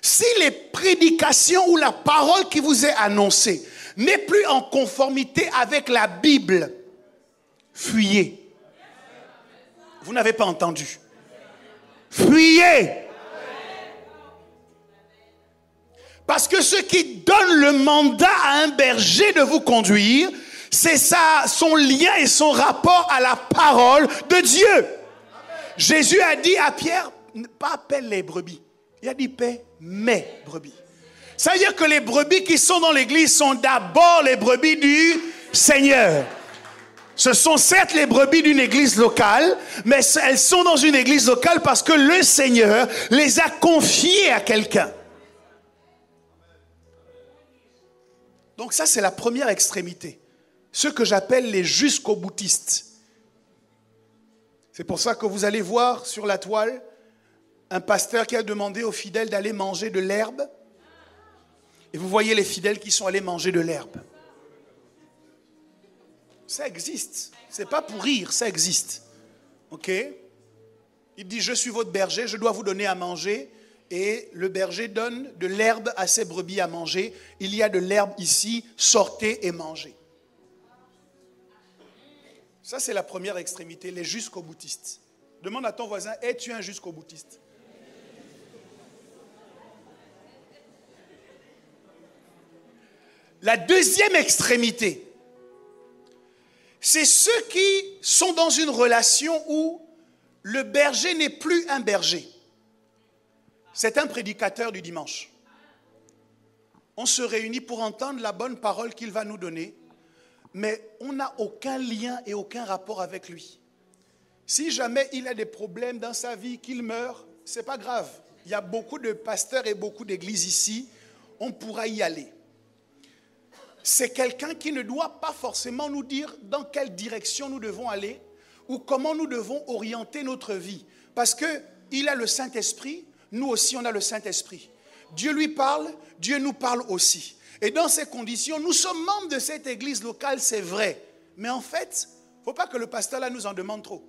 si les prédications ou la parole qui vous est annoncée n'est plus en conformité avec la Bible, fuyez. Vous n'avez pas entendu. Fuyez. Parce que ce qui donne le mandat à un berger de vous conduire, c'est son lien et son rapport à la parole de Dieu. Jésus a dit à Pierre, pas appelle les brebis. Il a dit, paie mes brebis. Ça veut dire que les brebis qui sont dans l'église sont d'abord les brebis du Seigneur. Ce sont certes les brebis d'une église locale, mais elles sont dans une église locale parce que le Seigneur les a confiées à quelqu'un. Donc ça, c'est la première extrémité. Ceux que j'appelle les jusqu'au-boutistes. C'est pour ça que vous allez voir sur la toile un pasteur qui a demandé aux fidèles d'aller manger de l'herbe. Et vous voyez les fidèles qui sont allés manger de l'herbe. Ça existe. C'est pas pour rire, ça existe. Ok? Il dit, je suis votre berger, je dois vous donner à manger. Et le berger donne de l'herbe à ses brebis à manger. Il y a de l'herbe ici, sortez et mangez. Ça, c'est la première extrémité, les jusqu'au-boutistes. Demande à ton voisin, es-tu un jusqu'au-boutiste? La deuxième extrémité, c'est ceux qui sont dans une relation où le berger n'est plus un berger. C'est un prédicateur du dimanche. On se réunit pour entendre la bonne parole qu'il va nous donner, mais on n'a aucun lien et aucun rapport avec lui. Si jamais il a des problèmes dans sa vie, qu'il meurt, ce n'est pas grave. Il y a beaucoup de pasteurs et beaucoup d'églises ici, on pourra y aller. C'est quelqu'un qui ne doit pas forcément nous dire dans quelle direction nous devons aller ou comment nous devons orienter notre vie. Parce qu'il a le Saint-Esprit, nous aussi on a le Saint-Esprit. Dieu lui parle, Dieu nous parle aussi. Et dans ces conditions, nous sommes membres de cette église locale, c'est vrai. Mais en fait, il ne faut pas que le pasteur là nous en demande trop.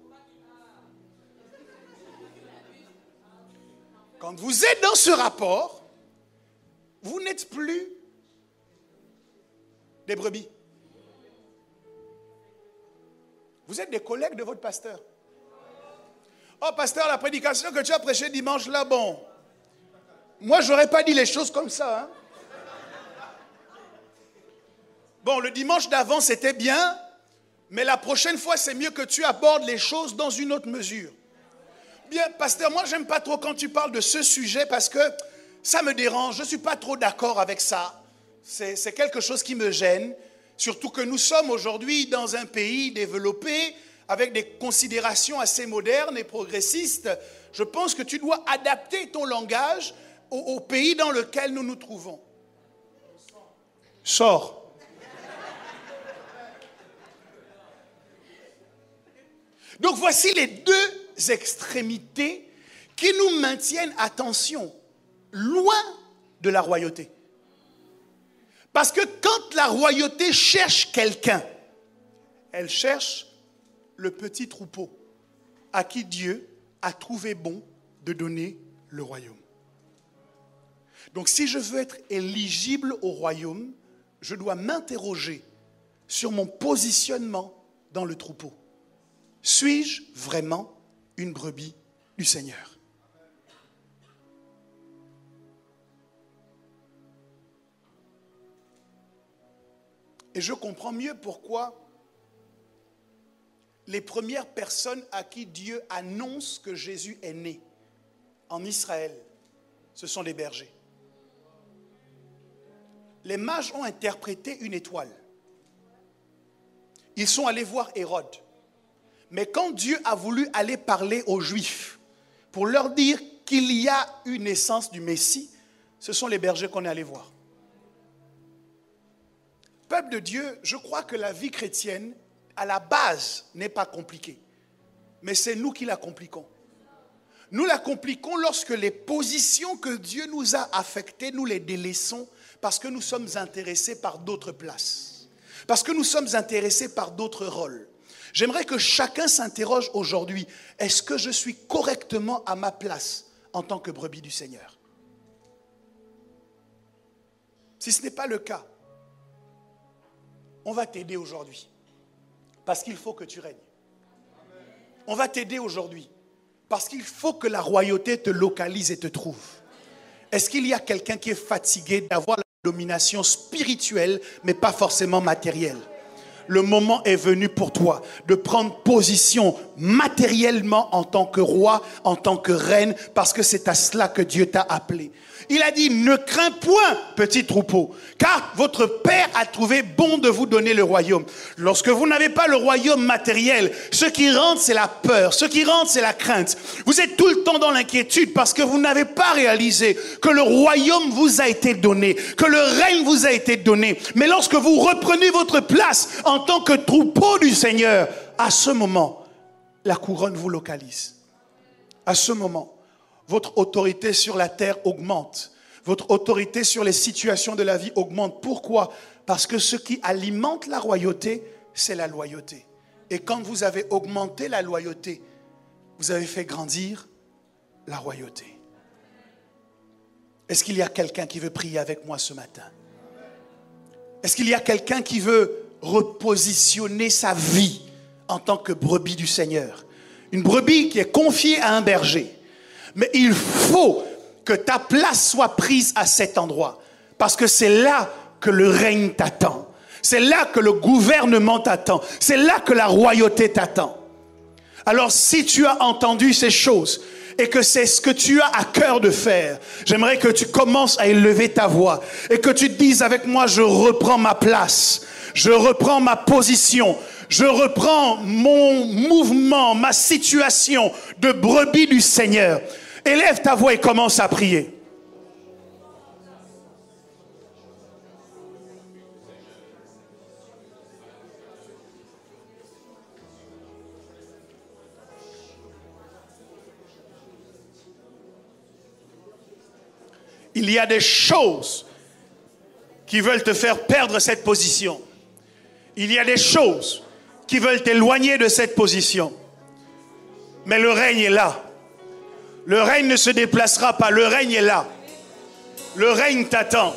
Quand vous êtes dans ce rapport, vous n'êtes plus des brebis. Vous êtes des collègues de votre pasteur. Oh pasteur, la prédication que tu as prêchée dimanche là, bon, moi je n'aurais pas dit les choses comme ça. Hein? Bon, le dimanche d'avant c'était bien, mais la prochaine fois c'est mieux que tu abordes les choses dans une autre mesure. Bien, pasteur, moi j'aime pas trop quand tu parles de ce sujet parce que ça me dérange, je ne suis pas trop d'accord avec ça. C'est quelque chose qui me gêne, surtout que nous sommes aujourd'hui dans un pays développé avec des considérations assez modernes et progressistes. Je pense que tu dois adapter ton langage au pays dans lequel nous nous trouvons. Sors. Donc voici les deux extrémités qui nous maintiennent, attention, loin de la royauté. Parce que quand la royauté cherche quelqu'un, elle cherche le petit troupeau à qui Dieu a trouvé bon de donner le royaume. Donc si je veux être éligible au royaume, je dois m'interroger sur mon positionnement dans le troupeau. Suis-je vraiment une brebis du Seigneur? Et je comprends mieux pourquoi les premières personnes à qui Dieu annonce que Jésus est né en Israël, ce sont les bergers. Les mages ont interprété une étoile. Ils sont allés voir Hérode. Mais quand Dieu a voulu aller parler aux Juifs pour leur dire qu'il y a une naissance du Messie, ce sont les bergers qu'on est allé voir. Peuple de Dieu, je crois que la vie chrétienne, à la base, n'est pas compliquée. Mais c'est nous qui la compliquons. Nous la compliquons lorsque les positions que Dieu nous a affectées, nous les délaissons parce que nous sommes intéressés par d'autres places. Parce que nous sommes intéressés par d'autres rôles. J'aimerais que chacun s'interroge aujourd'hui, est-ce que je suis correctement à ma place en tant que brebis du Seigneur? Si ce n'est pas le cas, on va t'aider aujourd'hui. Parce qu'il faut que tu règnes. On va t'aider aujourd'hui. Parce qu'il faut que la royauté te localise et te trouve. Est-ce qu'il y a quelqu'un qui est fatigué d'avoir la domination spirituelle, mais pas forcément matérielle? Le moment est venu pour toi de prendre position matériellement en tant que roi, en tant que reine, parce que c'est à cela que Dieu t'a appelé. Il a dit, ne crains point, petit troupeau, car votre Père a trouvé bon de vous donner le royaume. Lorsque vous n'avez pas le royaume matériel, ce qui rentre, c'est la peur, ce qui rentre, c'est la crainte. Vous êtes tout le temps dans l'inquiétude parce que vous n'avez pas réalisé que le royaume vous a été donné, que le règne vous a été donné. Mais lorsque vous reprenez votre place en tant que troupeau du Seigneur, à ce moment, la couronne vous localise. À ce moment, votre autorité sur la terre augmente. Votre autorité sur les situations de la vie augmente. Pourquoi? Parce que ce qui alimente la royauté, c'est la loyauté. Et quand vous avez augmenté la loyauté, vous avez fait grandir la royauté. Est-ce qu'il y a quelqu'un qui veut prier avec moi ce matin? Est-ce qu'il y a quelqu'un qui veut repositionner sa vie en tant que brebis du Seigneur? Une brebis qui est confiée à un berger. Mais il faut que ta place soit prise à cet endroit. Parce que c'est là que le règne t'attend. C'est là que le gouvernement t'attend. C'est là que la royauté t'attend. Alors si tu as entendu ces choses et que c'est ce que tu as à cœur de faire, j'aimerais que tu commences à élever ta voix et que tu te dises avec moi, je reprends ma place. Je reprends ma position. Je reprends mon mouvement, ma situation de brebis du Seigneur. Élève ta voix et commence à prier. Il y a des choses qui veulent te faire perdre cette position. Il y a des choses qui veulent t'éloigner de cette position. Mais le règne est là. Le règne ne se déplacera pas. Le règne est là. Le règne t'attend.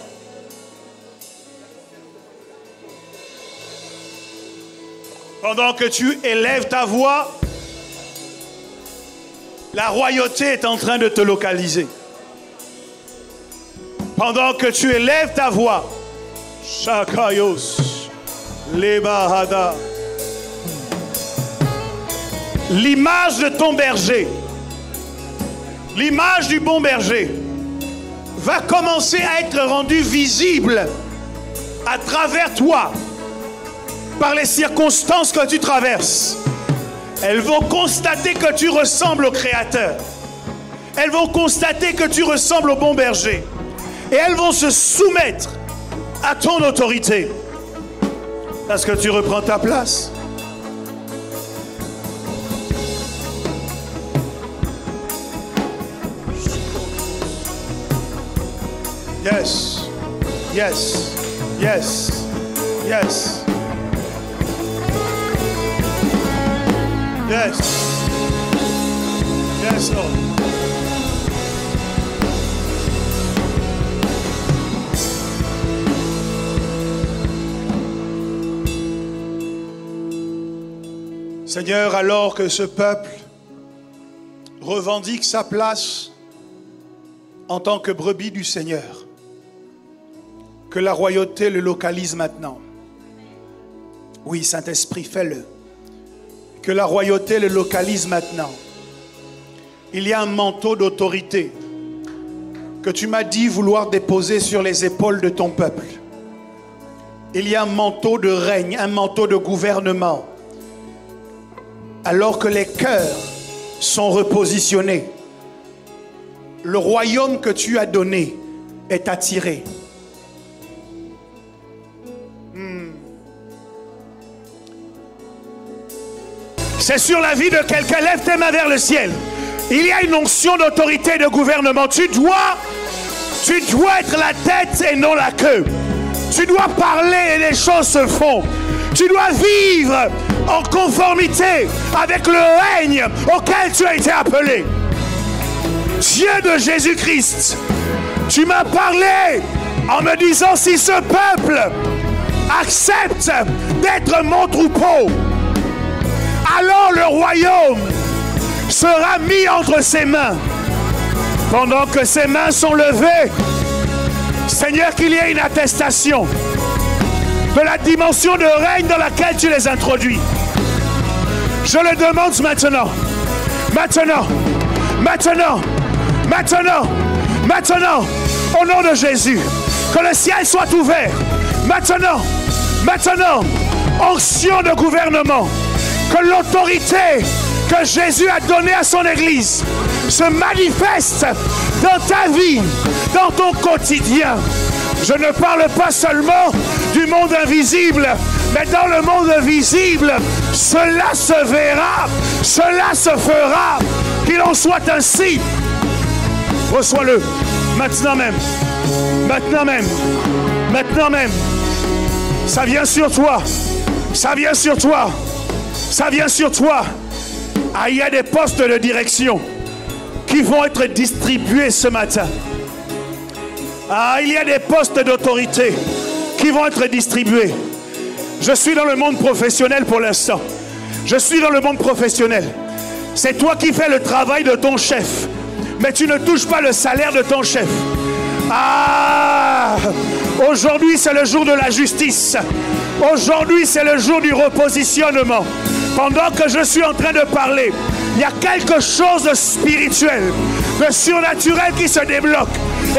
Pendant que tu élèves ta voix, la royauté est en train de te localiser. Pendant que tu élèves ta voix, Shakayos, Lebahada, l'image de ton berger, l'image du bon berger va commencer à être rendue visible à travers toi par les circonstances que tu traverses. Elles vont constater que tu ressembles au Créateur. Elles vont constater que tu ressembles au bon berger. Et elles vont se soumettre à ton autorité. Parce que tu reprends ta place. Yes. Yes. Yes. Yes. Yes. Yes, Lord. Seigneur, alors que ce peuple revendique sa place en tant que brebis du Seigneur, que la royauté le localise maintenant. Oui, Saint-Esprit, fais-le. Que la royauté le localise maintenant. Il y a un manteau d'autorité que tu m'as dit vouloir déposer sur les épaules de ton peuple. Il y a un manteau de règne, un manteau de gouvernement. Alors que les cœurs sont repositionnés, le royaume que tu as donné est attiré. C'est sur la vie de quelqu'un. Lève tes mains vers le ciel. Il y a une onction d'autorité et de gouvernement. Tu dois être la tête et non la queue. Tu dois parler et les choses se font. Tu dois vivre en conformité avec le règne auquel tu as été appelé. Dieu de Jésus-Christ, tu m'as parlé en me disant si ce peuple accepte d'être mon troupeau, alors le royaume sera mis entre ses mains. Pendant que ses mains sont levées, Seigneur, qu'il y ait une attestation de la dimension de règne dans laquelle tu les introduis. Je le demande maintenant. Maintenant, au nom de Jésus, que le ciel soit ouvert. Maintenant, onction de gouvernement, que l'autorité que Jésus a donnée à son Église se manifeste dans ta vie, dans ton quotidien. Je ne parle pas seulement du monde invisible, mais dans le monde visible, cela se verra, cela se fera, qu'il en soit ainsi. Reçois-le, maintenant même. Ça vient sur toi. Ah, il y a des postes de direction qui vont être distribués ce matin. Ah, il y a des postes d'autorité qui vont être distribués. Je suis dans le monde professionnel pour l'instant. C'est toi qui fais le travail de ton chef, mais tu ne touches pas le salaire de ton chef. Ah, aujourd'hui c'est le jour de la justice. Aujourd'hui c'est le jour du repositionnement. Pendant que je suis en train de parler, il y a quelque chose de spirituel, de surnaturel qui se débloque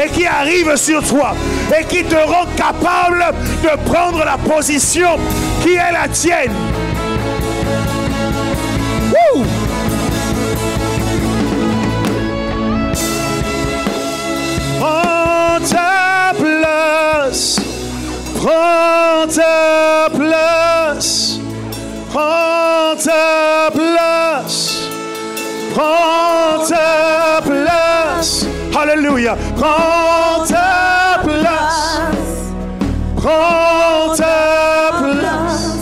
et qui arrive sur toi et qui te rend capable de prendre la position qui est la tienne. Wouh! Prends ta place, prends ta place, prends ta place, prends ta place. Alléluia. Prends ta place, prends ta place,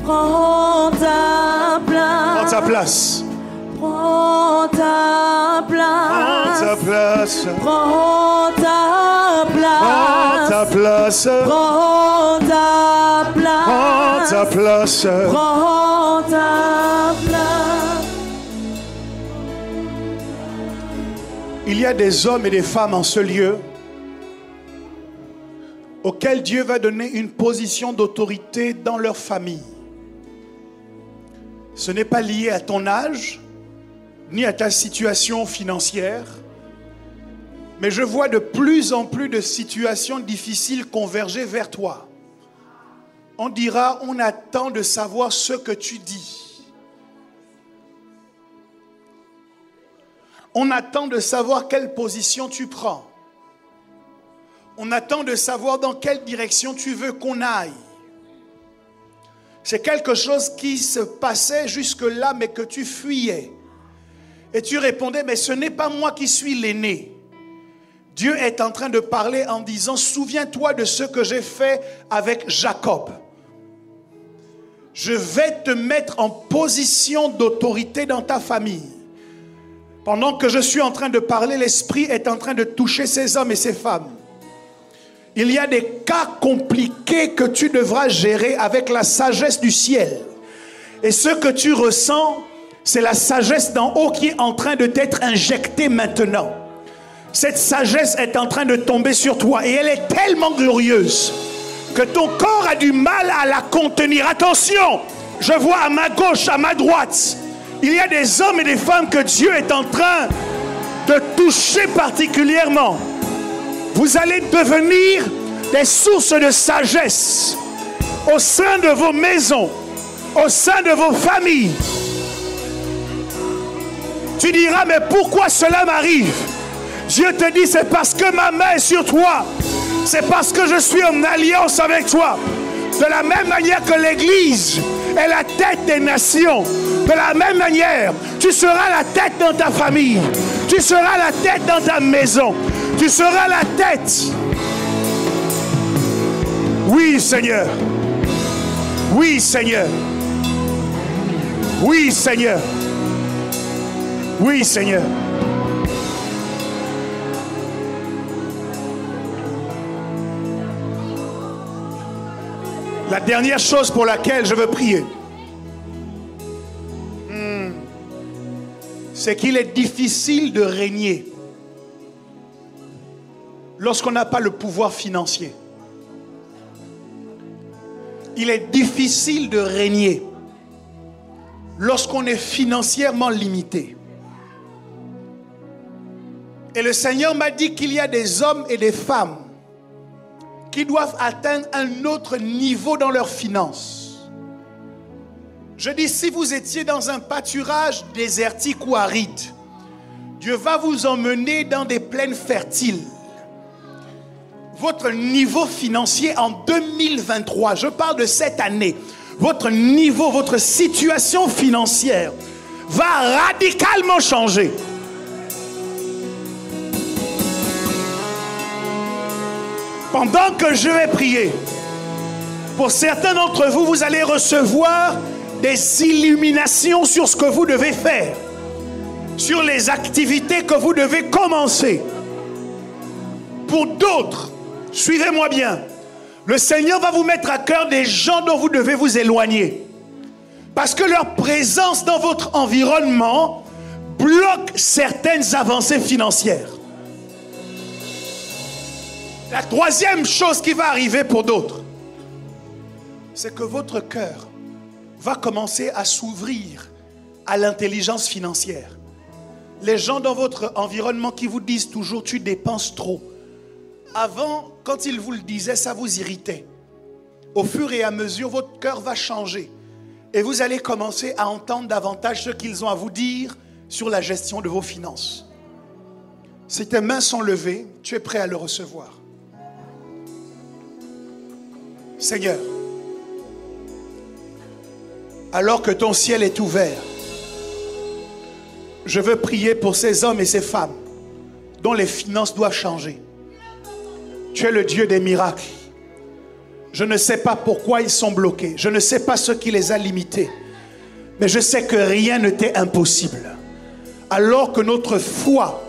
prends ta place, prends ta place. Prends ta place, Prends ta place, prends ta place, prends ta place, prends ta place, prends ta place. prends ta place. Il y a des hommes et des femmes en ce lieu auxquels Dieu va donner une position d'autorité dans leur famille. Ce n'est pas lié à ton âge, ni à ta situation financière, mais je vois de plus en plus de situations difficiles converger vers toi. On dira, on attend de savoir ce que tu dis. On attend de savoir quelle position tu prends. On attend de savoir dans quelle direction tu veux qu'on aille. C'est quelque chose qui se passait jusque-là, mais que tu fuyais. Et tu répondais, mais ce n'est pas moi qui suis l'aîné. Dieu est en train de parler en disant, souviens-toi de ce que j'ai fait avec Jacob. Je vais te mettre en position d'autorité dans ta famille. Pendant que je suis en train de parler, l'Esprit est en train de toucher ces hommes et ces femmes. Il y a des cas compliqués que tu devras gérer avec la sagesse du ciel. Et ce que tu ressens, c'est la sagesse d'en haut qui est en train de t'être injectée maintenant. Cette sagesse est en train de tomber sur toi et elle est tellement glorieuse que ton corps a du mal à la contenir. Attention, je vois à ma gauche, à ma droite, il y a des hommes et des femmes que Dieu est en train de toucher particulièrement. Vous allez devenir des sources de sagesse au sein de vos maisons, au sein de vos familles. Tu diras, mais pourquoi cela m'arrive? Dieu te dit, c'est parce que ma main est sur toi. C'est parce que je suis en alliance avec toi. De la même manière que l'Église est la tête des nations, de la même manière, tu seras la tête dans ta famille. Tu seras la tête dans ta maison. Tu seras la tête. Oui, Seigneur. Oui, Seigneur. Oui, Seigneur. Oui, Seigneur. La dernière chose pour laquelle je veux prier, c'est qu'il est difficile de régner lorsqu'on n'a pas le pouvoir financier. Il est difficile de régner lorsqu'on est financièrement limité. Et le Seigneur m'a dit qu'il y a des hommes et des femmes qui doivent atteindre un autre niveau dans leurs finances. Je dis, si vous étiez dans un pâturage désertique ou aride, Dieu va vous emmener dans des plaines fertiles. Votre niveau financier en 2023, je parle de cette année, votre niveau, votre situation financière va radicalement changer. Pendant que je vais prier, pour certains d'entre vous, vous allez recevoir des illuminations sur ce que vous devez faire, sur les activités que vous devez commencer. Pour d'autres, suivez-moi bien, le Seigneur va vous mettre à cœur des gens dont vous devez vous éloigner. Parce que leur présence dans votre environnement bloque certaines avancées financières. La troisième chose qui va arriver pour d'autres, c'est que votre cœur va commencer à s'ouvrir à l'intelligence financière. Les gens dans votre environnement qui vous disent toujours « tu dépenses trop ». Avant, quand ils vous le disaient, ça vous irritait. Au fur et à mesure, votre cœur va changer. Et vous allez commencer à entendre davantage ce qu'ils ont à vous dire sur la gestion de vos finances. Si tes mains sont levées, tu es prêt à le recevoir. Seigneur, alors que ton ciel est ouvert, je veux prier pour ces hommes et ces femmes dont les finances doivent changer. Tu es le Dieu des miracles. Je ne sais pas pourquoi ils sont bloqués. Je ne sais pas ce qui les a limités. Mais je sais que rien ne t'est impossible. Alors que notre foi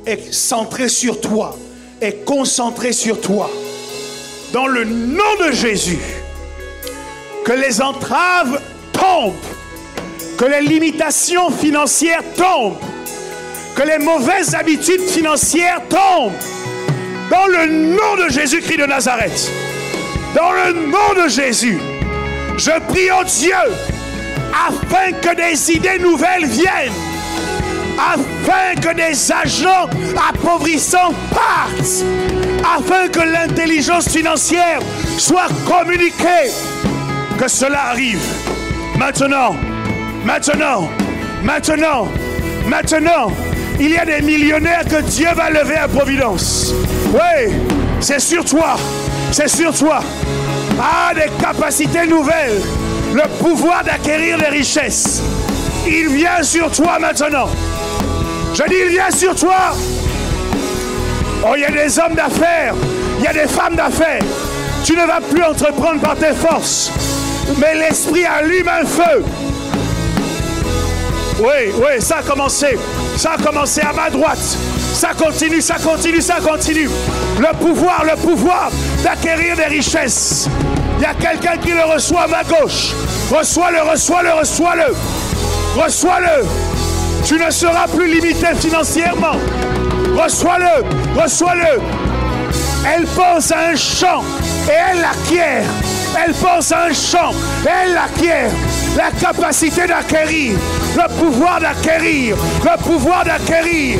est centrée sur toi, est concentrée sur toi, dans le nom de Jésus, que les entraves tombent, que les limitations financières tombent, que les mauvaises habitudes financières tombent, dans le nom de Jésus-Christ de Nazareth. Dans le nom de Jésus, je prie au Dieu afin que des idées nouvelles viennent, afin que des agents appauvrissants partent, afin que l'intelligence financière soit communiquée. Que cela arrive maintenant, maintenant, maintenant, maintenant. Il y a des millionnaires que Dieu va lever à providence. Oui, c'est sur toi, c'est sur toi. Ah, des capacités nouvelles, le pouvoir d'acquérir des richesses. Il vient sur toi maintenant. Je dis, il vient sur toi. Oh, il y a des hommes d'affaires, il y a des femmes d'affaires. Tu ne vas plus entreprendre par tes forces, mais l'Esprit allume un feu. Oui, ça a commencé. Ça a commencé à ma droite. Ça continue, ça continue, ça continue. Le pouvoir d'acquérir des richesses. Il y a quelqu'un qui le reçoit à ma gauche. Reçois-le, reçois-le, reçois-le. Reçois-le. Tu ne seras plus limité financièrement. Reçois-le, reçois-le. Elle pense à un champ et elle l'acquiert. Elle pense à un champ et elle l'acquiert. La capacité d'acquérir, le pouvoir d'acquérir, le pouvoir d'acquérir.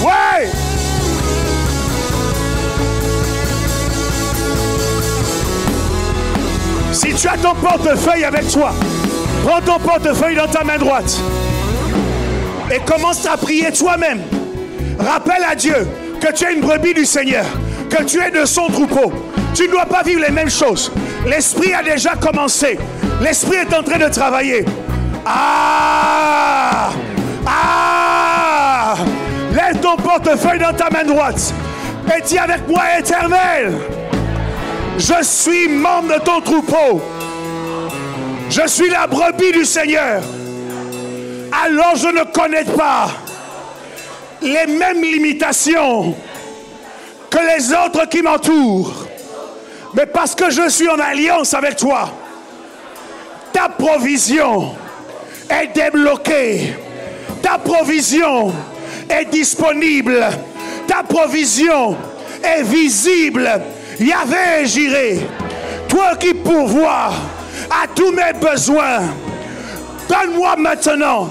Ouais! Si tu as ton portefeuille avec toi, prends ton portefeuille dans ta main droite et commence à prier toi-même. Rappelle à Dieu que tu es une brebis du Seigneur, que tu es de son troupeau. Tu ne dois pas vivre les mêmes choses. L'Esprit a déjà commencé. L'Esprit est en train de travailler. Lève ton portefeuille dans ta main droite et dis avec moi, Éternel, je suis membre de ton troupeau. Je suis la brebis du Seigneur. Alors je ne connais pas les mêmes limitations que les autres qui m'entourent. Mais parce que je suis en alliance avec toi, ta provision est débloquée. Ta provision est disponible. Ta provision est visible. Yahvé Jireh, toi qui pourvois à tous mes besoins, donne-moi maintenant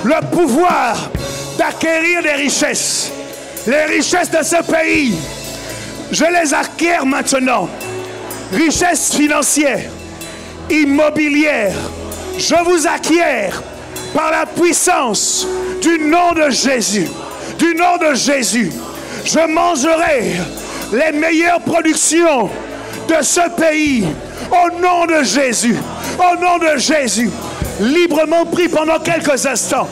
le pouvoir d'acquérir des richesses. Les richesses de ce pays, je les acquiers maintenant. Richesses financières, immobilières, je vous acquiers par la puissance du nom de Jésus. Du nom de Jésus, je mangerai les meilleures productions de ce pays. Au nom de Jésus, au nom de Jésus, librement pris pendant quelques instants.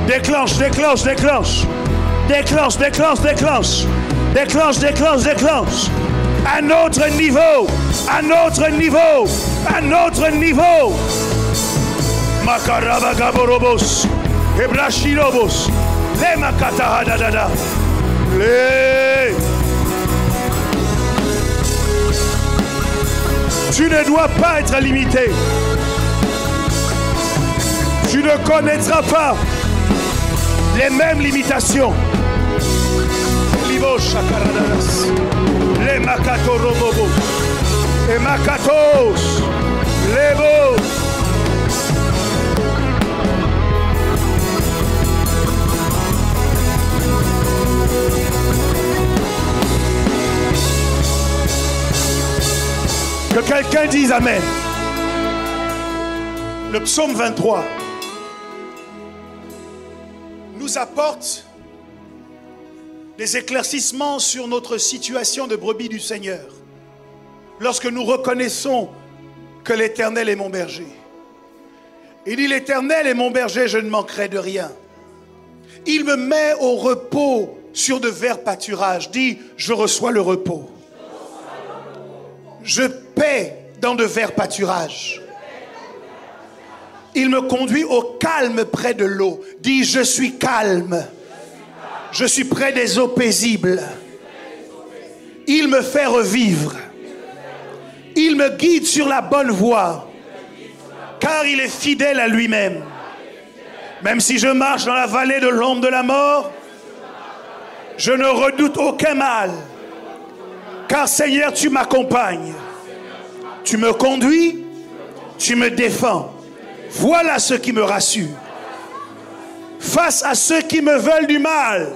Déclenche, déclenche, déclenche. Déclenche, déclenche, déclenche. Déclenche, déclenche, déclenche. Un autre niveau. Un autre niveau. Un autre niveau. Makarabagaborobos. Ebrachirobos. Les makatahadadada. Les. Tu ne dois pas être limité. Tu ne connaîtras pas les mêmes limitations. Les makatorobobos, les makatos, les beaux. Que quelqu'un dise Amen. Le psaume 23 nous apporte des éclaircissements sur notre situation de brebis du Seigneur. Lorsque nous reconnaissons que l'Éternel est mon berger. Il dit, l'Éternel est mon berger, je ne manquerai de rien. Il me met au repos sur de verts pâturages. Dit, je reçois le repos. Je paie dans de verts pâturages. Il me conduit au calme près de l'eau. Dis, je suis calme. Je suis près des eaux paisibles. Il me fait revivre. Il me guide sur la bonne voie. Car il est fidèle à lui-même. Même si je marche dans la vallée de l'ombre de la mort, je ne redoute aucun mal. Car Seigneur, tu m'accompagnes. Tu me conduis, tu me défends. Voilà ce qui me rassure. Face à ceux qui me veulent du mal,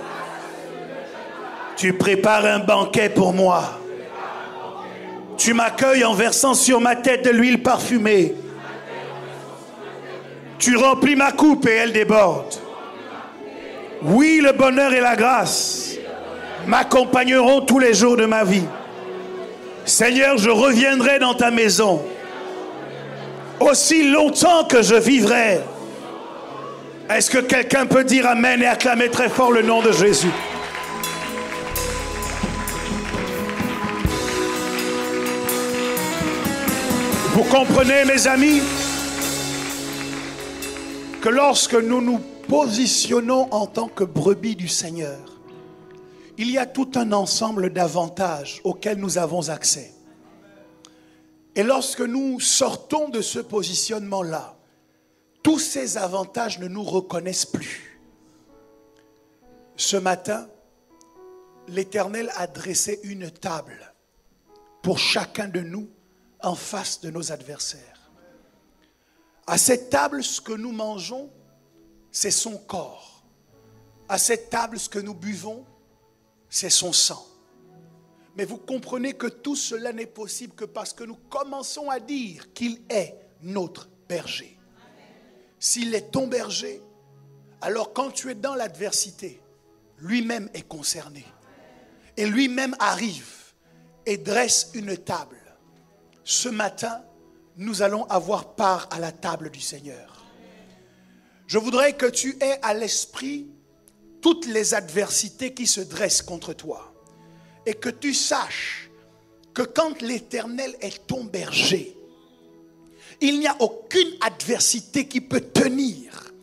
tu prépares un banquet pour moi. Tu m'accueilles en versant sur ma tête de l'huile parfumée. Tu remplis ma coupe et elle déborde. Oui, le bonheur et la grâce m'accompagneront tous les jours de ma vie. Seigneur, je reviendrai dans ta maison aussi longtemps que je vivrai. Est-ce que quelqu'un peut dire amen et acclamer très fort le nom de Jésus? Vous comprenez, mes amis, que lorsque nous nous positionnons en tant que brebis du Seigneur, il y a tout un ensemble d'avantages auxquels nous avons accès. Et lorsque nous sortons de ce positionnement-là, tous ces avantages ne nous reconnaissent plus. Ce matin, l'Éternel a dressé une table pour chacun de nous en face de nos adversaires. À cette table, ce que nous mangeons, c'est son corps. À cette table, ce que nous buvons, c'est son sang. Mais vous comprenez que tout cela n'est possible que parce que nous commençons à dire qu'il est notre berger. S'il est ton berger, alors quand tu es dans l'adversité, lui-même est concerné. Et lui-même arrive et dresse une table. Ce matin, nous allons avoir part à la table du Seigneur. Je voudrais que tu aies à l'esprit toutes les adversités qui se dressent contre toi. Et que tu saches que quand l'Éternel est ton berger, il n'y a aucune adversité qui peut tenir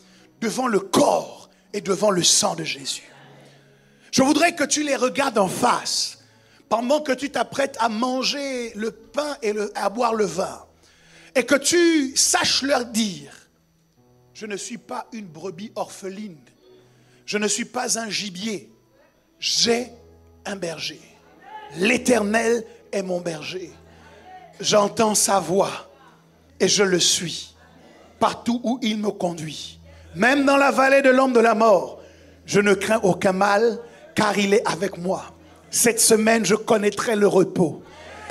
devant le corps et devant le sang de Jésus. Je voudrais que tu les regardes en face pendant que tu t'apprêtes à manger le pain et à boire le vin. Et que tu saches leur dire, je ne suis pas une brebis orpheline. Je ne suis pas un gibier. J'ai un berger. L'Éternel est mon berger. J'entends sa voix et je le suis partout où il me conduit. Même dans la vallée de l'ombre de la mort, je ne crains aucun mal car il est avec moi. Cette semaine, je connaîtrai le repos.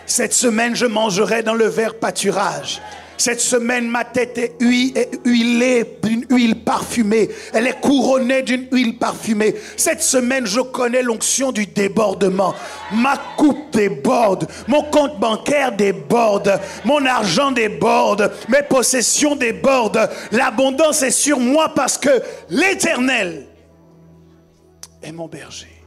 Cette semaine, je mangerai dans le vert pâturage. Cette semaine, ma tête est huilée d'une huile parfumée. Elle est couronnée d'une huile parfumée. Cette semaine, je connais l'onction du débordement. Ma coupe déborde. Mon compte bancaire déborde. Mon argent déborde. Mes possessions débordent. L'abondance est sur moi parce que l'Éternel est mon berger.